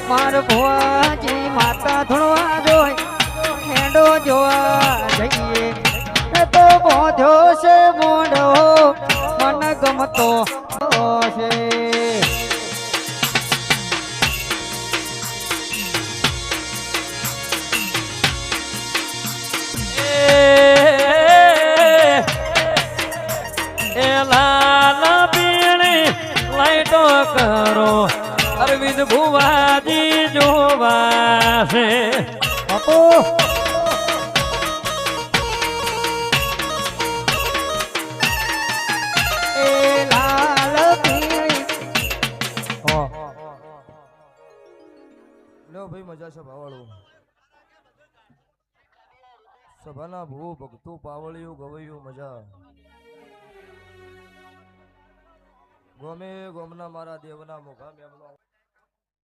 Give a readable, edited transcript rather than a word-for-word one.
માર ભુવાજી માતા ધણવા જોઈ ખેડો જોવા જઈએ એ તો બોધ્યો છે મોઢો મન ગમતો છે કરો અરવિંદ ભુવાજી જોવા છે બાપુ એ લાલ પીળી લો ભાઈ મજા છે ભાવાળું સભાના ભૂ ભક્તો પાવળિયું ગવૈયું મજા ગોમે ગોમના મારા દેવના મોઘા મેમનો